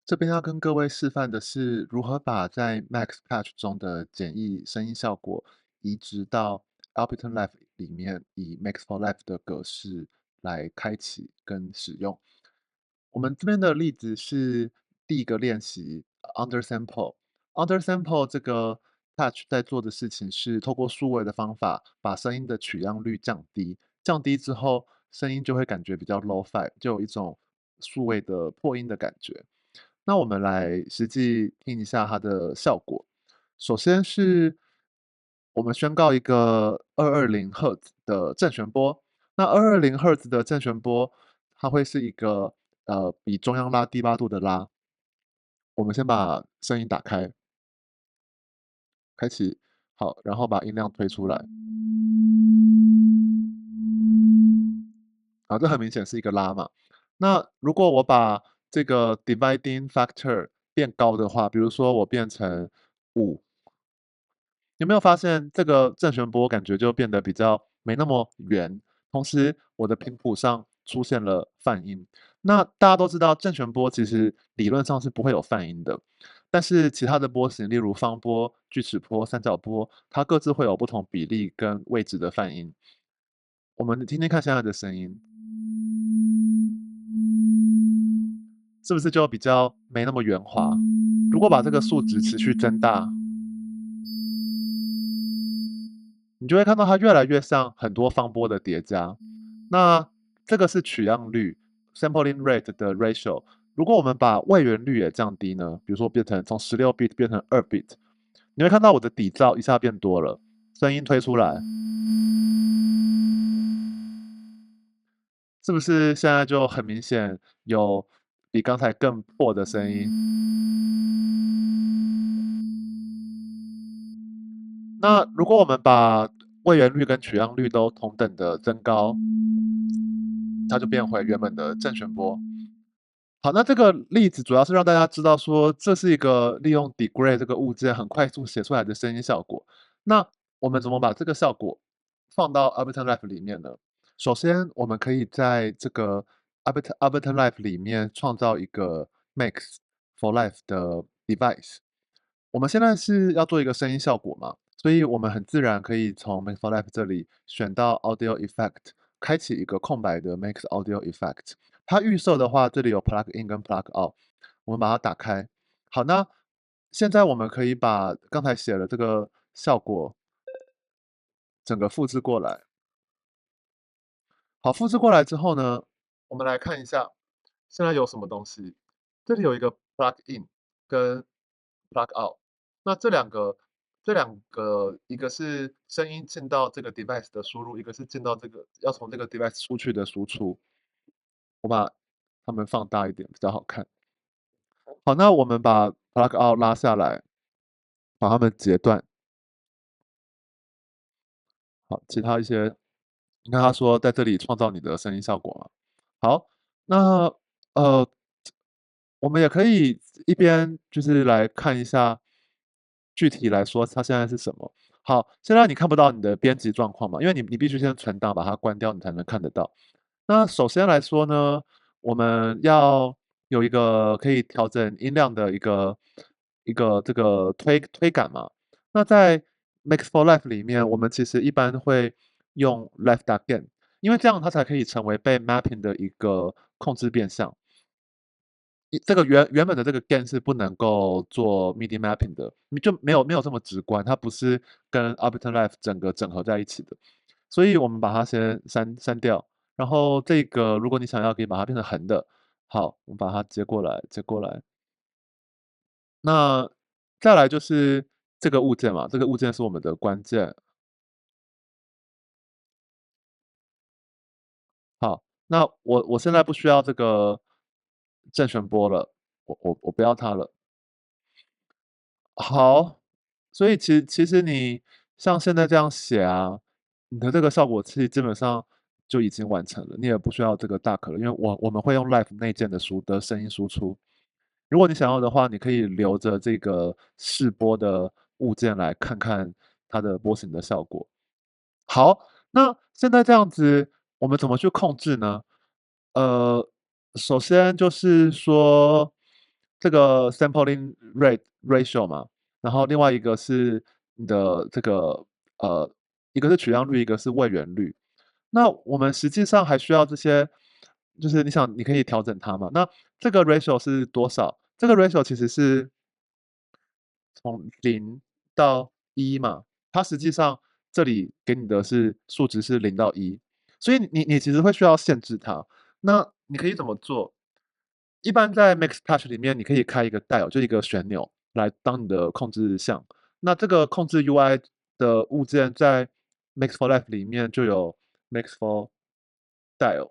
这边要跟各位示范的是如何把在 Max Patch 中的简易声音效果移植到 Ableton Live 里面，以 Max for Live 的格式来开启跟使用。我们这边的例子是第一个练习Undersample。Undersample 这个 Patch 在做的事情是透过数位的方法，把声音的取样率降低，降低之后声音就会感觉比较 Lo-Fi，就有一种数位的破音的感觉。那我们来实际听一下它的效果。首先是我们宣告一个220赫兹的正弦波，那220赫兹的正弦波，它会是一个比中央拉低八度的拉。我们先把声音打开，开启，好，然后把音量推出来。好，这很明显是一个拉嘛。那如果我把这个 dividing factor 变高的话，比如说我变成5，有没有发现这个正弦波感觉就变得比较没那么圆，同时我的频谱上出现了泛音。那大家都知道正弦波其实理论上是不会有泛音的，但是其他的波形，例如方波、锯齿波、三角波，它各自会有不同比例跟位置的泛音。我们听听看现在的声音，是不是就比较没那么圆滑？如果把这个数值持续增大，你就会看到它越来越像很多方波的叠加。那这个是取样率 （sampling rate） 的 ratio。如果我们把位元率也降低呢，比如说变成从16 bit 变成2 bit，你会看到我的底噪一下变多了，声音推出来，是不是现在就很明显有比刚才更破的声音？那如果我们把位元率跟取样率都同等的增高，它就变回原本的正弦波。好，那这个例子主要是让大家知道说，这是一个利用 degree 这个物件很快速写出来的声音效果。那我们怎么把这个效果放到 Ableton Live 里面呢？首先，我们可以在这个 Ableton Live 里面创造一个 Max for Live 的 device。我们现在是要做一个声音效果嘛，所以我们很自然可以从 Max for Live 这里选到 Audio Effect，开启一个空白的 Max Audio Effect。它预设的话，这里有 plug in 跟 plug out，我们把它打开。好，那现在我们可以把刚才写的这个效果整个复制过来。好，复制过来之后呢，我们来看一下现在有什么东西。这里有一个 plug in 跟 plug out，那这两个一个是声音进到这个 device 的输入，一个是进到这个要从这个 device 出去的输出。我把它们放大一点比较好看。好，那我们把 plug out 拉下来，把它们截断。好，其他一些，你看他说在这里创造你的声音效果嘛。好，那呃，我们也可以一边就是来看一下，具体来说它现在是什么。好，现在你看不到你的编辑状况嘛，因为你必须先存档把它关掉，你才能看得到。那首先来说呢，我们要有一个可以调整音量的一个这个推杆嘛。那在 Mix for Life 里面，我们其实一般会用 Left Again，因为这样它才可以成为被 mapping 的一个控制变相。这个原本的这个 gain 是不能够做 MIDI mapping 的，你就没有这么直观，它不是跟 Ableton Live 整个整合在一起的，所以我们把它先删掉，然后这个如果你想要可以把它变成横的，好，我们把它接过来。那再来就是这个物件嘛，这个物件是我们的关键。好，那我现在不需要这个正弦波了，我不要它了。好，所以其实你像现在这样写啊，你的这个效果器基本上就已经完成了，你也不需要这个 DAC 了，因为我们会用 Live 内建的声音输出。如果你想要的话，你可以留着这个试播的物件来看看它的波形的效果。好，那现在这样子，我们怎么去控制呢？呃，首先就是说，这个 sampling rate ratio 嘛，然后另外一个是你的这个一个是取样率，一个是位元率。那我们实际上还需要这些，就是你想你可以调整它嘛。那这个 ratio 是多少？这个 ratio 其实是从0到1嘛，它实际上这里给你的数值是0到1，所以你其实会需要限制它。那你可以怎么做？一般在 Max Touch 里面，你可以开一个 dial，就一个旋钮来当你的控制项。那这个控制 UI 的物件在 Max for Life 里面就有 Max for Dial，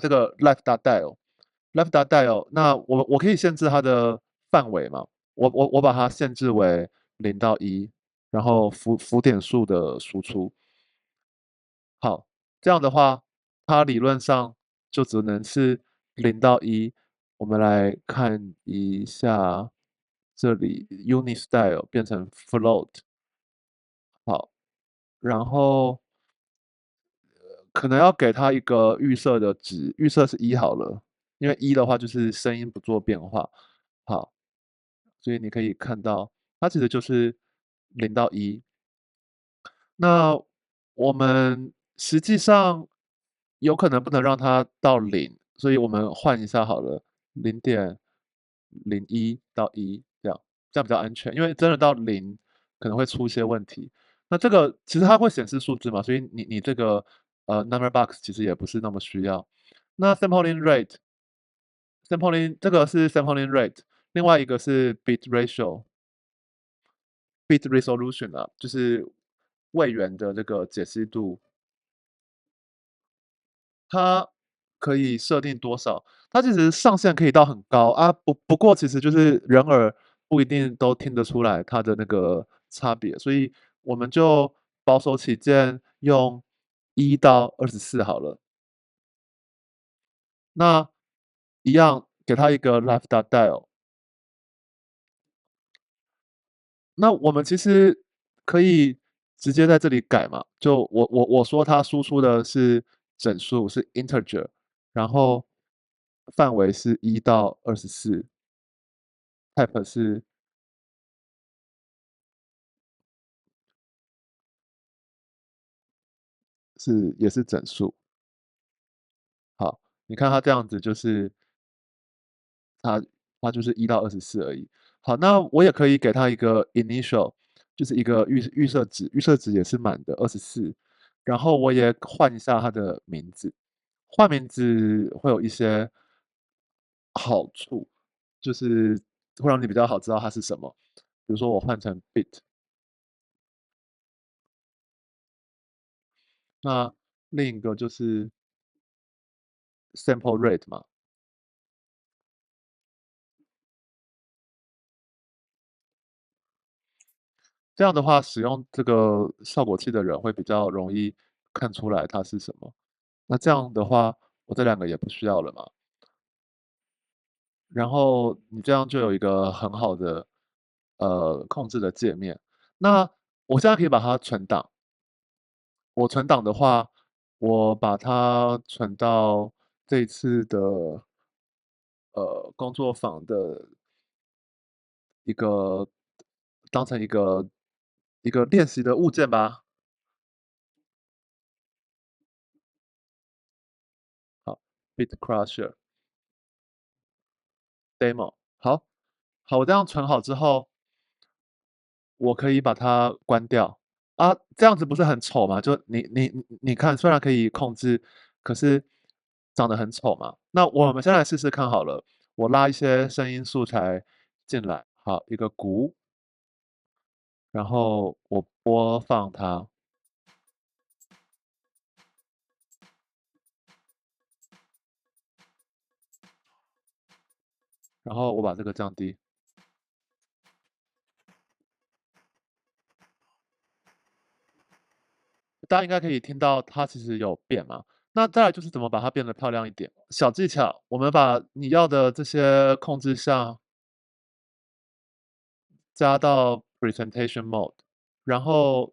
这个 Life Dial，Life Dial。那我可以限制它的范围嘛？我把它限制为0到1，然后浮点数的输出。好，这样的话，它理论上就只能是0到1。我们来看一下这里 Unit Style 变成 Float。好，然后可能要给它一个预设的值，预设是1好了，因为1的话就是声音不做变化。好，所以你可以看到它其实就是0到1。那我们实际上有可能不能让它到0，所以我们换一下好了，0.01到1这样比较安全。因为真的到0可能会出一些问题。那这个其实它会显示数字嘛，所以你这个number box 其实也不是那么需要。那 sampling 这个是 sampling rate，另外一个是 bit ratio，bit resolution 啊，就是位元的这个解析度。它可以设定多少？它其实上限可以到很高啊，不过其实就是人耳不一定都听得出来它的那个差别，所以我们就保守起见，用1到24好了。那一样给它一个 live dial。那我们其实可以直接在这里改嘛，就我说它输出的是整数，是 integer，然后范围是1到24，type 也是整数。好，你看它这样子就是它它就是1到24而已。好，那我也可以给它一个 initial，就是一个预设值，预设值也是满的24，然后我也换一下它的名字。换名字会有一些好处，就是会让你比较好知道它是什么。比如说我换成 bit，那另一个就是 sample rate 嘛。这样的话，使用这个效果器的人会比较容易看出来它是什么。那这样的话，我这两个也不需要了嘛。然后你这样就有一个很好的控制的界面。那我现在可以把它存档。我存档的话，我把它存到这一次的工作坊的一个当成一个练习的物件吧。好，Bit Crusher Demo。好，好，我这样存好之后，我可以把它关掉。啊，这样子不是很丑吗？就你看，虽然可以控制，可是长得很丑嘛。那我们先来试试看好了，我拉一些声音素材进来。好，一个鼓，然后我播放它，然后我把这个降低。大家应该可以听到它其实有变嘛。那再来就是怎么把它变得漂亮一点。小技巧，我们把你要的这些控制项加到 Presentation Mode，然后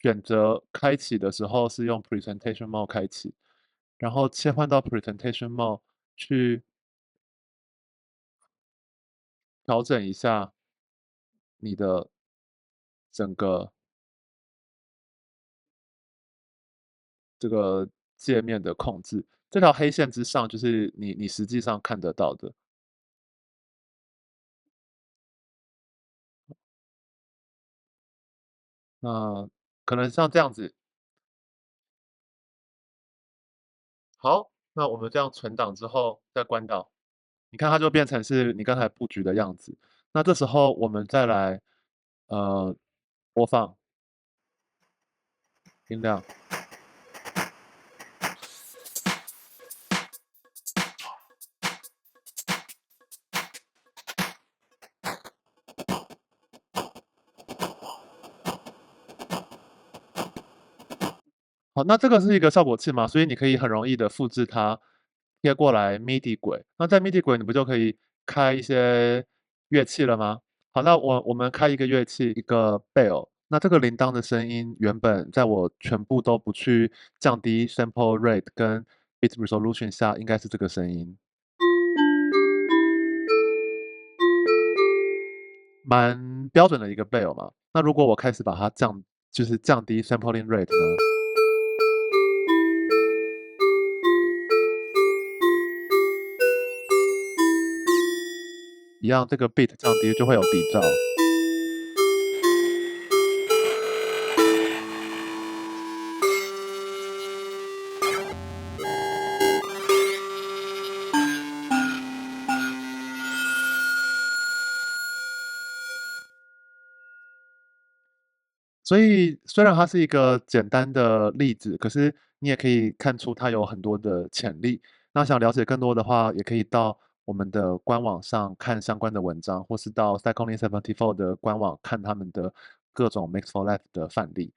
选择开启的时候是用 Presentation Mode 开启，然后切换到 Presentation Mode 去调整一下你的整个这个界面的控制。这条黑线之上就是你实际上看得到的。那可能像这样子，好，那我们这样存档之后再关掉，你看它就变成是你刚才布局的样子。那这时候我们再来，呃，播放音量。好，那这个是一个效果器嘛，所以你可以很容易的复制它，贴过来 MIDI 轨。那在 MIDI 轨你不就可以开一些乐器了吗？好，那我们开一个乐器，一个 bell。那这个铃铛的声音原本在我全部都不去降低 sample rate 跟 bit resolution 下，应该是这个声音。蛮标准的一个 bell 嘛。那如果我开始把它就是降低 sampling rate 呢？一样，这个 beat 降低就会有底噪。所以虽然它是一个简单的例子，可是你也可以看出它有很多的潜力。那想了解更多的话，也可以到我们的官网上看相关的文章，或是到 Cycling 74的官网看他们的各种 Mix for Life 的范例。